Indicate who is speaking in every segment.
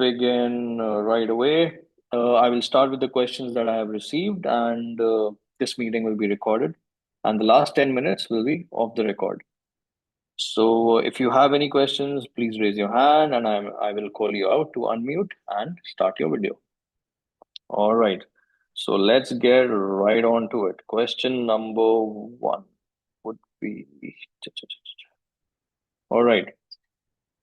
Speaker 1: begin right away. I will start with the questions that I have received, and this meeting will be recorded, and the last 10 minutes will be off the record. So, if you have any questions, please raise your hand, and I will call you out to unmute and start your video. All right. So let's get right on to it. Question number one would be. All right.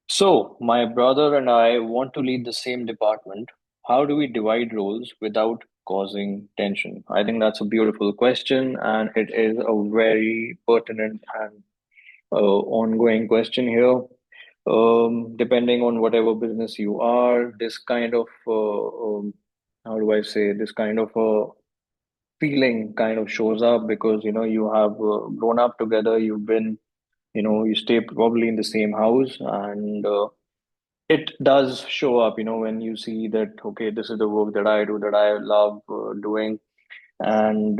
Speaker 1: So, my brother and I want to lead the same department. How do we divide roles without causing tension? I think that's a beautiful question, and it is a very pertinent and ongoing question here. Depending on whatever business you are, this kind of how do I say, this kind of feeling kind of shows up because you have grown up together. You've been, you stay probably in the same house, and it does show up, when you see that, okay, this is the work that I do, that I love doing. And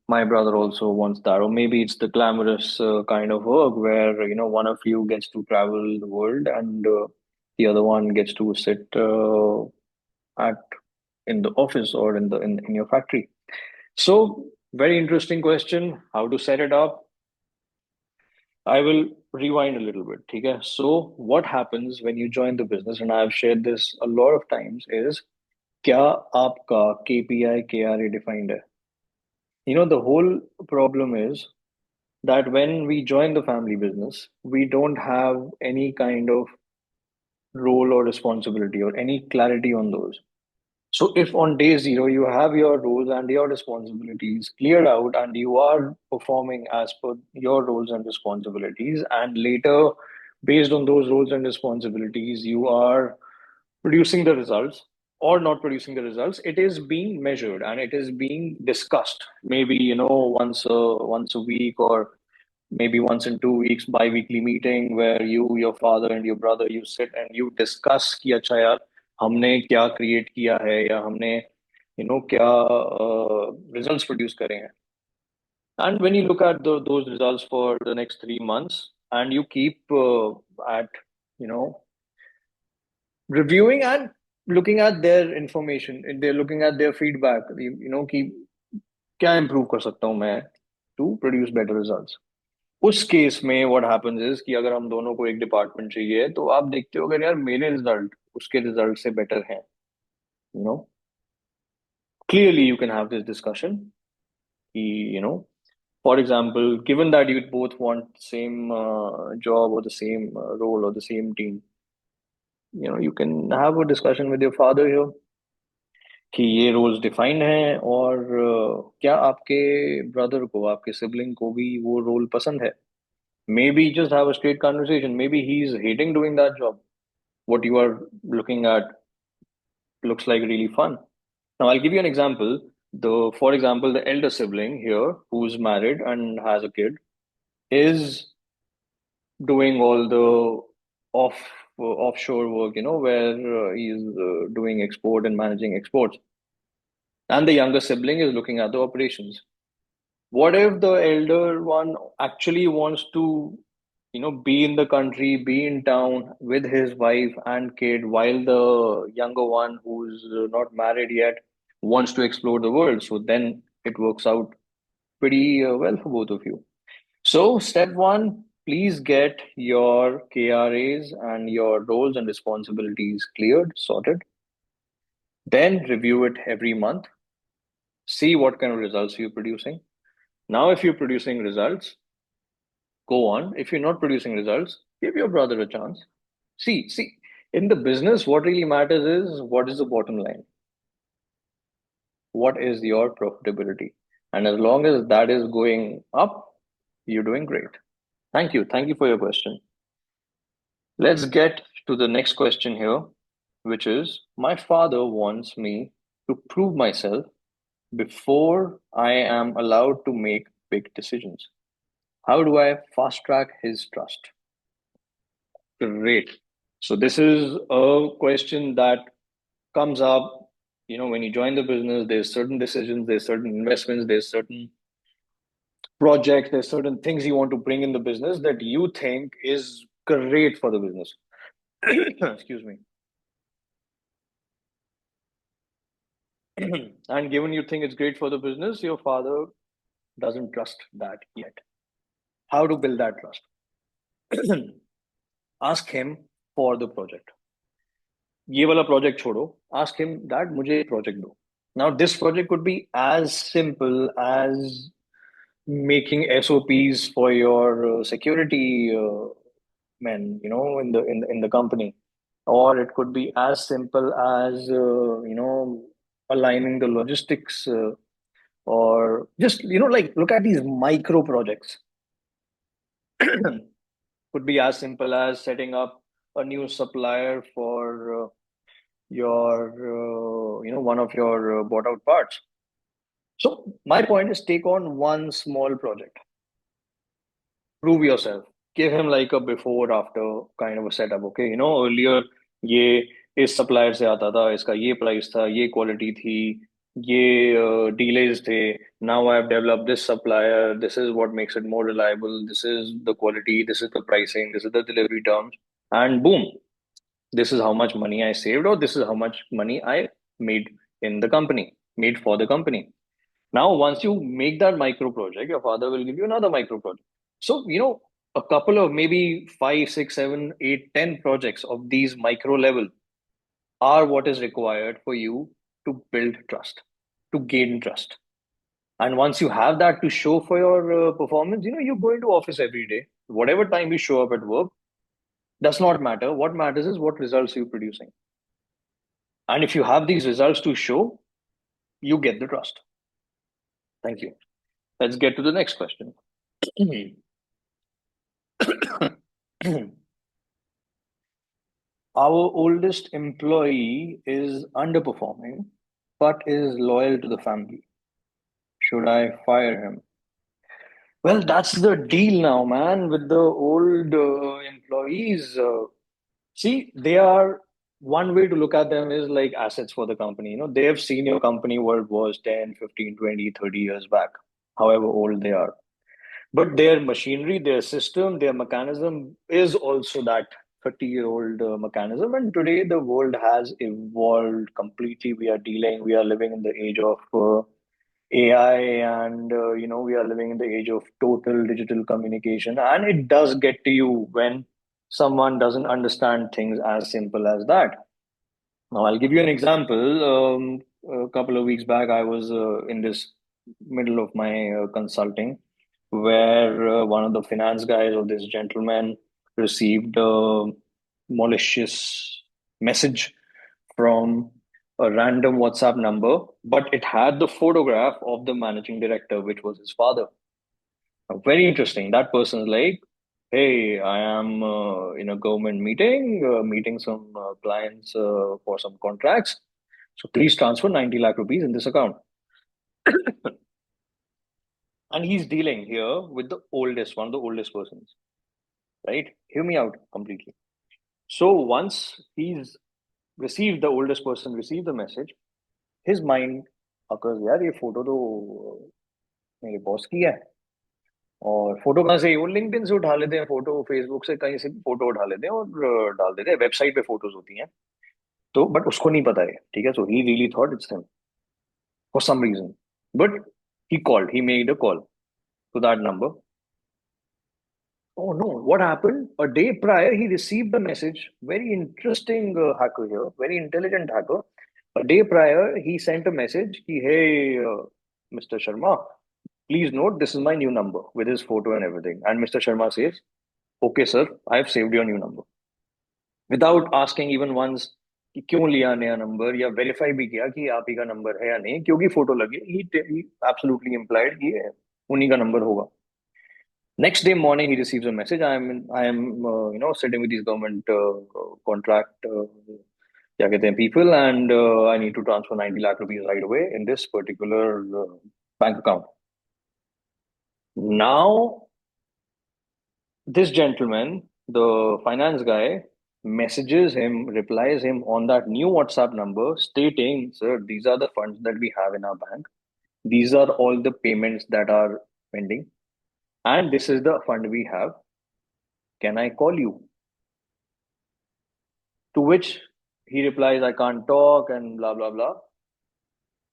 Speaker 1: my brother also wants that. Or maybe it's the glamorous kind of work where, one of you gets to travel the world and the other one gets to sit at in the office or in your factory. So, very interesting question. How to set it up? I will rewind a little bit. Okay. So, what happens when you join the business, and I've shared this a lot of times, is क्या आपका KPI, KRA defined है? The whole problem is that when we join the family business, we don't have any kind of role or responsibility or any clarity on those. So if on day zero you have your roles and your responsibilities cleared out and you are performing as per your roles and responsibilities, and later, based on those roles and responsibilities, you are producing the results or not producing the results, it is being measured and it is being discussed. Maybe, once a week, or maybe once in 2 weeks, bi-weekly meeting where you, your father and your brother, you sit and you discuss कि अच्छा यार हमने क्या create किया है या हमने क्या results produce करे हैं. And when you look at those results for the next 3 months and you keep at you know reviewing and looking at their information, they're looking at their feedback, कि क्या improve कर सकता हूँ मैं to produce better results. उस case में what happens is कि अगर हम दोनों को एक डिपार्टमेंट चाहिए तो आप देखते हो अगर यार मेरे रिजल्ट उसके रिजल्ट से बेटर हैं, you know clearly you can have this discussion कि for example, given that you both want same job or the same role or the same team, you can have a discussion with your father here कि ये roles defined हैं और क्या आपके brother को, आपके sibling को भी वो रोल पसंद है. Maybe just have a straight conversation. Maybe he's hating doing that job. What you are looking at looks like really fun. Now, I'll give you an example. For example, the elder sibling here, who's married and has a kid, is doing all the offshore work, where he's doing export and managing exports, and the younger sibling is looking at the operations. What if the elder one actually wants to be in the country, be in town with his wife and kid, while the younger one, who's not married yet, wants to explore the world? So then it works out pretty well for both of you. So, step one, please get your KRAs and your roles and responsibilities cleared, sorted. Then review it every month. See what kind of results you're producing. Now, if you're producing results, go on. If you're not producing results, give your brother a chance. See, in the business, what really matters is what is the bottom line? What is your profitability? And as long as that is going up, you're doing great. Thank you. Thank you for your question. Let's get to the next question here, which is my father wants me to prove myself before I am allowed to make big decisions. How do I fast track his trust? Great. So this is a question that comes up, when you join the business, there's certain decisions, there's certain investments, there's certain projects, there's certain things you want to bring in the business that you think is great for the business. Excuse me. And given you think it's great for the business, your father doesn't trust that yet. How to build that trust? Ask him for the project. ये वाला project छोड़ो. Ask him that मुझे ये project दो. Now this project could be as simple as making SOPs for your security men, in the company, or it could be as simple as aligning the logistics, or just like look at these micro projects. Could be as simple as setting up a new supplier for your one of your bought out parts. So my point is, take on one small project, prove yourself, give him like a before after kind of a setup. Okay, earlier ये इस supplier से आता था, इसका ये price था, ये quality थी, ये delays थे. Now I have developed this supplier, this is what makes it more reliable, this is the quality, this is the pricing, this is the delivery terms, and boom, this is how much money I saved, or this is how much money I made in the company, made for the company. Now, once you make that micro project, your father will give you another micro project. So, a couple of maybe five, six, seven, eight, 10 projects of these micro level are what is required for you to build trust, to gain trust. And once you have that to show for your performance, you go into office every day. Whatever time you show up at work does not matter. What matters is what results you're producing. And if you have these results to show, you get the trust. Thank you. Let's get to the next question. Our oldest employee is underperforming, but is loyal to the family. Should I fire him? Well, that's the deal now, man, with the old employees. See, they are one way to look at them is like assets for the company. They have seen your company what it was 10, 15, 20, 30 years back, however old they are. But their machinery, their system, their mechanism is also that 30-year-old mechanism. And today the world has evolved completely. We are living in the age of AI, and we are living in the age of total digital communication. And it does get to you when someone doesn't understand things as simple as that. Now, I'll give you an example. A couple of weeks back, I was in this middle of my consulting, where one of the finance guys or this gentleman received a malicious message from a random WhatsApp number, but it had the photograph of the managing director, which was his father. Very interesting. That person's like, hey, I am in a government meeting, meeting some clients for some contracts. So please transfer 90 lakh rupees in this account. And he's dealing here with the oldest, one of the oldest persons, right? Hear me out completely. So once he's received, the oldest person received the message, his mind occurs, यार ये photo तो मेरे boss की है. और photo कहाँ से, वो लिंक्डइन से उठा लेते हैं फोटो, फेसबुक से कहीं से भी फोटो उठा लेते हैं और डाल देते हैं. वेबसाइट पे फोटोज होती हैं. तो बट उसको नहीं पता है, ठीक है. So he really thought it's him for some reason, but he made a call to that number. Oh no, what happened? A day prior, he received a message. Very interesting hacker here, very intelligent hacker. A day prior, he sent a message, hey, Mr. Sharma, please note this is my new number with his photo and everything. And Mr. Sharma says, okay, sir, I have saved your new number. Without asking even once कि क्यों लिया नया number, या verify भी किया कि आप ही का नंबर है या नहीं, क्योंकि फोटो लगी, he absolutely implied कि ये उन्हीं का नंबर होगा. Next day morning, he receives a message. I am, sitting with these government contract, क्या कहते हैं, people, and I need to transfer 90 lakh rupees right away in this particular bank account. Now, this gentleman, the finance guy, messages him, replies him on that new WhatsApp number, stating, "Sir, these are the funds that we have in our bank. These are all the payments that are pending, and this is the fund we have. Can I call you?" To which he replies, I can't talk, and blah, blah, blah.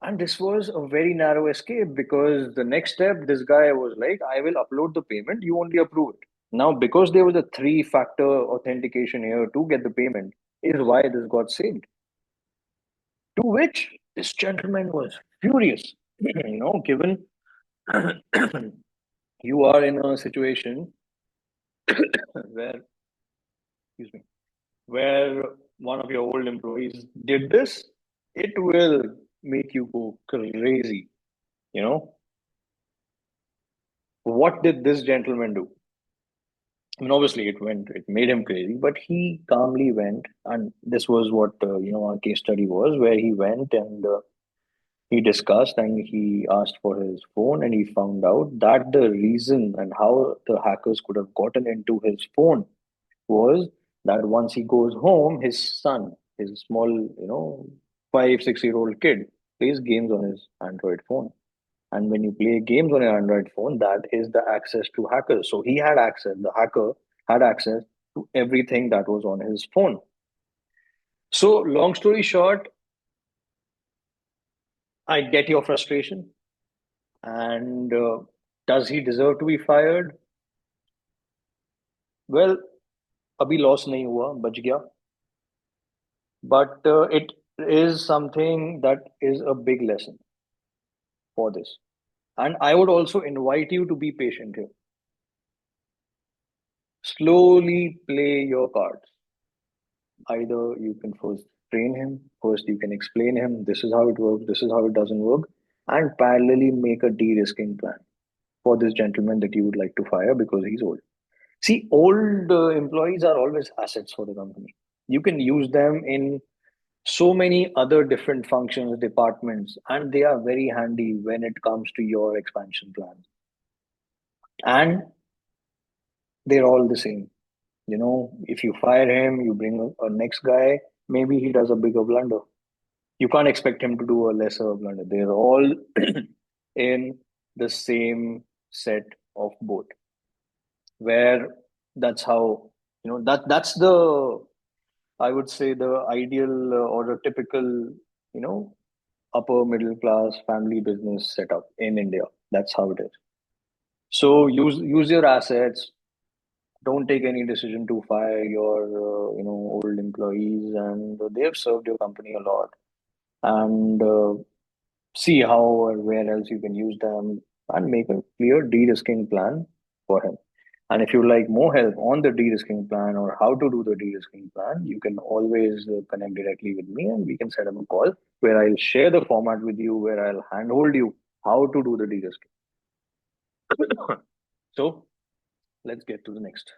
Speaker 1: And this was a very narrow escape because the next step, this guy was like, I will upload the payment, you only approve it. Now, because there was a three-factor authentication here to get the payment, is why this got saved. To which this gentleman was furious. Given you are in a situation where, excuse me, where one of your old employees did this, it will make you go crazy. You know, what did this gentleman do? I mean, obviously, it made him crazy, but he calmly went, and this was what our case study was, where he went and he discussed and he asked for his phone, and he found out that the reason and how the hackers could have gotten into his phone was that once he goes home, his son, his small, 5, 6 year old kid, plays games on his Android phone. And when you play games on your Android phone, that is the access to hackers. So he had access, the hacker had access to everything that was on his phone. So, long story short, I get your frustration. And does he deserve to be fired? Well, अभी loss नहीं हुआ, बच गया. But it is something that is a big lesson for this. And I would also invite you to be patient here. Slowly play your cards. Either you can first train him, first you can explain him, this is how it works, this is how it doesn't work, and parallelly make a de-risking plan for this gentleman that you would like to fire because he's old. See, old employees are always assets for the company. You can use them in so many other different functions, departments, and they are very handy when it comes to your expansion plans. And they're all the same. If you fire him, you bring a next guy, maybe he does a bigger blunder. You can't expect him to do a lesser blunder. They're all in the same set of boat, where that's how, that's the, I would say, the ideal or the typical, upper middle class family business setup in India. That's how it is. So use your assets. Don't take any decision to fire your old employees, and they have served your company a lot. And see how or where else you can use them, and make a clear de-risking plan for him. And if you like more help on the de-risking plan or how to do the de-risking plan, you can always connect directly with me and we can set up a call where I'll share the format with you, where I'll handhold you how to do the de-risking. So let's get to the next.